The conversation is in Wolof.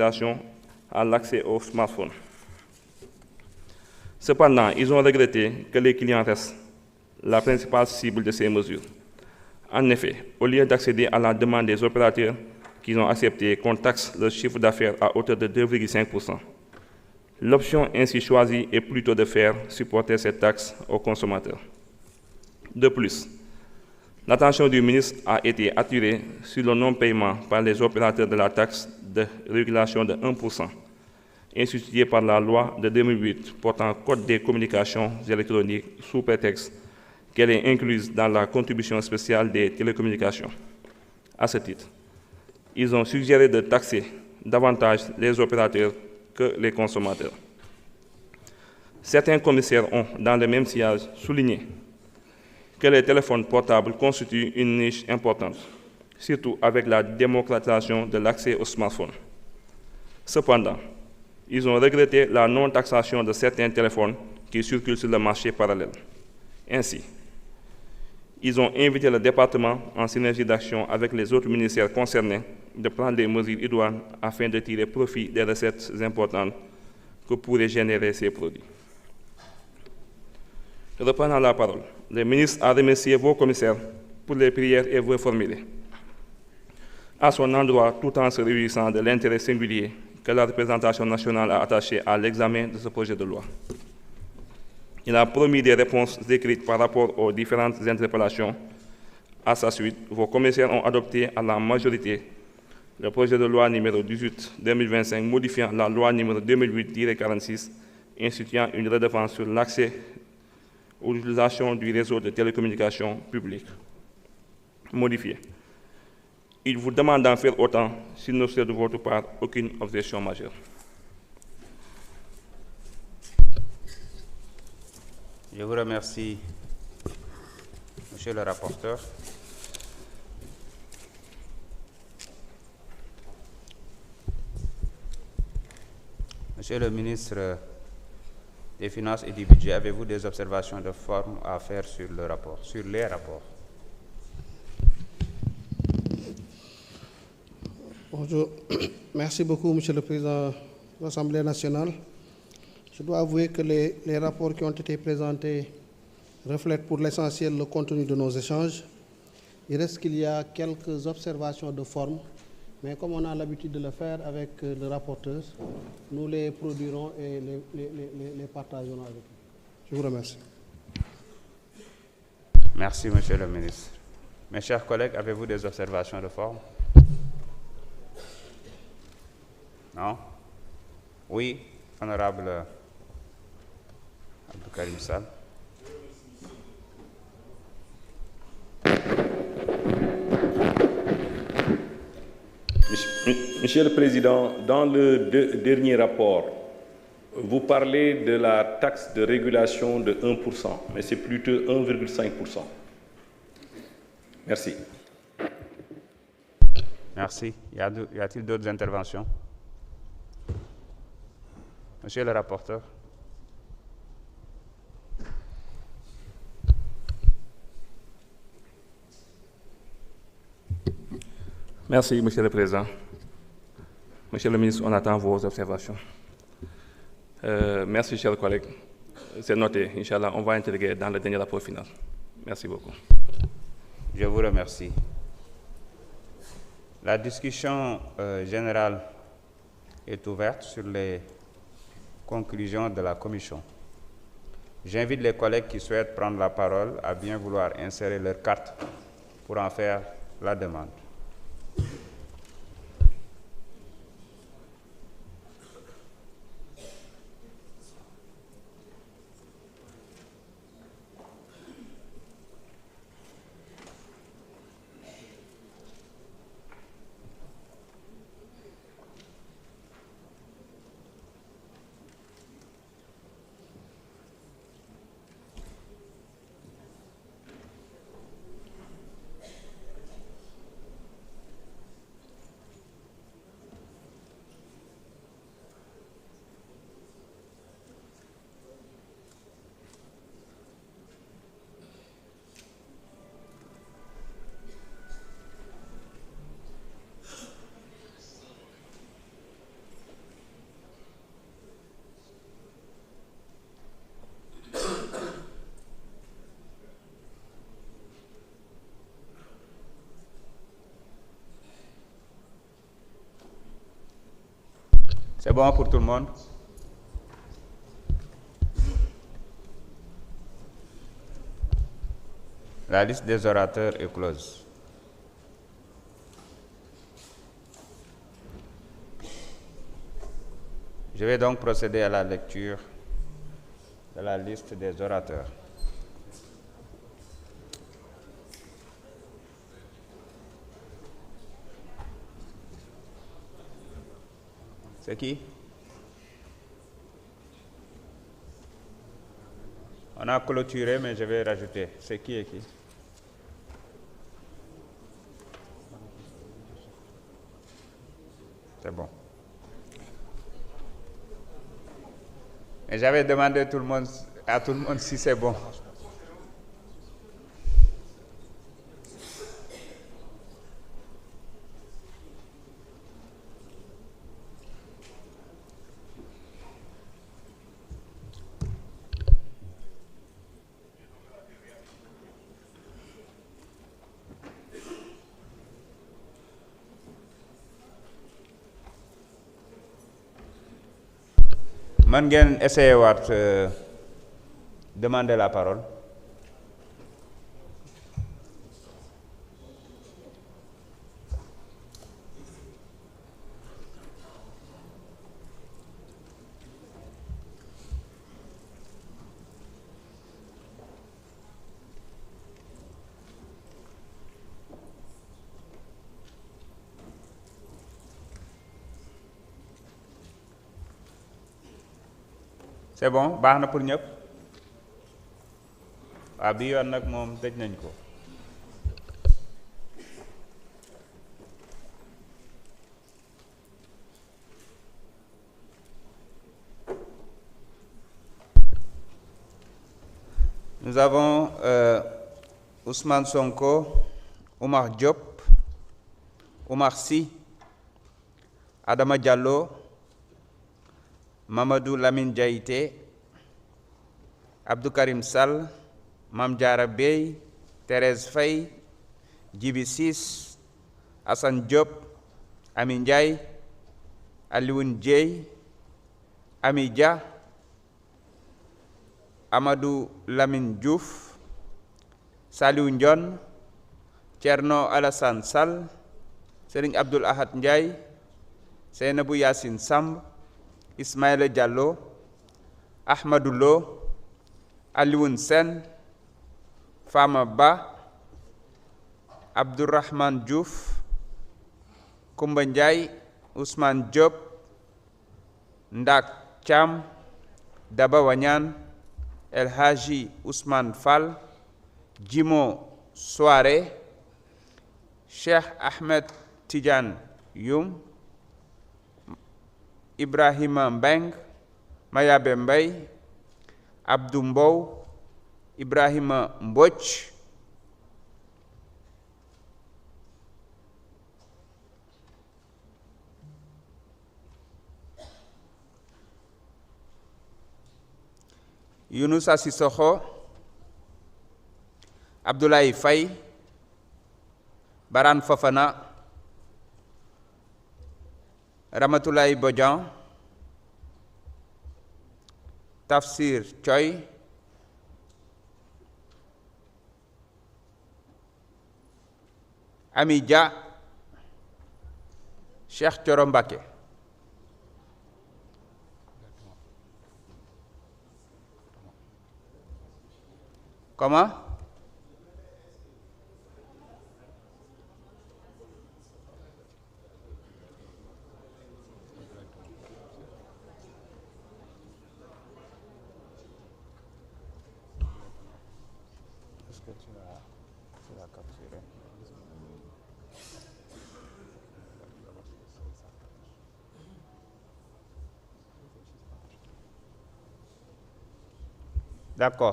à l'accès au smartphone. Cependant, ils ont regretté que les clients restent la principale cible de ces mesures. En effet, au lieu d'accéder à la demande des opérateurs qui ont accepté qu'on taxe leur chiffre d'affaires à hauteur de 2,5%, l'option ainsi choisie est plutôt de faire supporter cette taxe aux consommateurs. De plus, l'attention du ministre a été attirée sur le non-paiement par les opérateurs de la taxe de régulation de 1%, instituée par la loi de 2008 portant Code des communications électroniques sous prétexte qu'elle est incluse dans la contribution spéciale des télécommunications. À ce titre, ils ont suggéré de taxer davantage les opérateurs que les consommateurs. Certains commissaires ont, dans le même sillage, souligné que les téléphones portables constituent une niche importante, surtout avec la démocratisation de l'accès aux smartphones. Cependant, ils ont regretté la non-taxation de certains téléphones qui circulent sur le marché parallèle. Ainsi, ils ont invité le département, en synergie d'action avec les autres ministères concernés, de prendre des mesures idoines afin de tirer profit des recettes importantes que pourraient générer ces produits. Reprenant la parole, le ministre a remercié vos commissaires pour les prières et vœux formulés à son endroit, tout en se réjouissant de l'intérêt singulier que la représentation nationale a attaché à l'examen de ce projet de loi. Il a promis des réponses écrites par rapport aux différentes interpellations. À sa suite, vos commissaires ont adopté à la majorité le projet de loi numéro 18-2025 modifiant la loi numéro 2008-46 instituant une redevance sur l'accès ou l'utilisation du réseau de télécommunications publiques modifié. Il vous demande d'en faire autant s'il ne serait de votre part aucune objection majeure. Je vous remercie, Monsieur le rapporteur. Monsieur le ministre des Finances et du Budget, avez-vous des observations de forme à faire sur le rapport, sur les rapports? Bonjour. Merci beaucoup, Monsieur le Président de l'Assemblée nationale. Je dois avouer que les rapports qui ont été présentés reflètent pour l'essentiel le contenu de nos échanges. Il reste qu'il y a quelques observations de forme, mais comme on a l'habitude de le faire avec le rapporteur, nous les produirons et les partagerons avec vous. Je vous remercie. Merci, Monsieur le ministre. Mes chers collègues, avez-vous des observations de forme? Non? Oui, honorable Abdou Karim Sall. Monsieur le Président, dans le dernier rapport, vous parlez de la taxe de régulation de 1%, mais c'est plutôt 1,5%. Merci. Merci. Y a-t-il d'autres interventions? Monsieur le rapporteur. Merci, Monsieur le Président. Monsieur le ministre, on attend vos observations. Merci, chers collègues. C'est noté. Inch'Allah, on va intégrer dans le dernier rapport final. Merci beaucoup. Je vous remercie. La discussion générale est ouverte sur les conclusions de la Commission. J'invite les collègues qui souhaitent prendre la parole à bien vouloir insérer leur carte pour en faire la demande. C'est bon pour tout le monde? La liste des orateurs est close. Je vais donc procéder à la lecture de la liste des orateurs. C'est qui? On a clôturé, mais je vais rajouter. C'est qui et qui? C'est bon. Et j'avais demandé à tout le monde si c'est bon. Man ngeen essayé waat demander la parole. C'est bon, baax na pour ñëpp. waaw bi yoon nag moom tëj nañ ko. Nous avons Ousmane Sonko, Oumar Diop, Oumar Sy, Adama Diallo, Mamadou Lamine Diaité, Abdou Karim Sall, Mame Diarra Bèye, Thérèse Faye, Djibi Ciss, Assane Diop, Ami Ndiaye, Alioune Dièye, Ami Dia, Amadou Lamine Diouf, Saliou Ndione, Thierno Alassane Sall, Serigne Abdoul Ahad Ndiaye, Seynabou Yassine Samb, Ismaïla Diallo, Ahmadou Lo, Alioune Sène, Fama Ba, Abdourahmane Diouf, Koumba Ndiaye, Ousmane Diop, Ndak Thiam, Daba Wañaan, El Hadji Ousmane Fall, Djimo Souare, Cheikh Ahmed Tidiane Youm, Ibrahima Mbeng, Mayabe Mbaye, Abdou Mbow, Ibrahima Mbodj, Younoussa Sissoko, Abdoulaye Faye, Baran Fofana, Ramatoulaye Bodian, Tafsir Thioye, Ami Dia, Cheikh Thioro Mbacké. Comment? Est-ce que tu vas capturer? D'accord.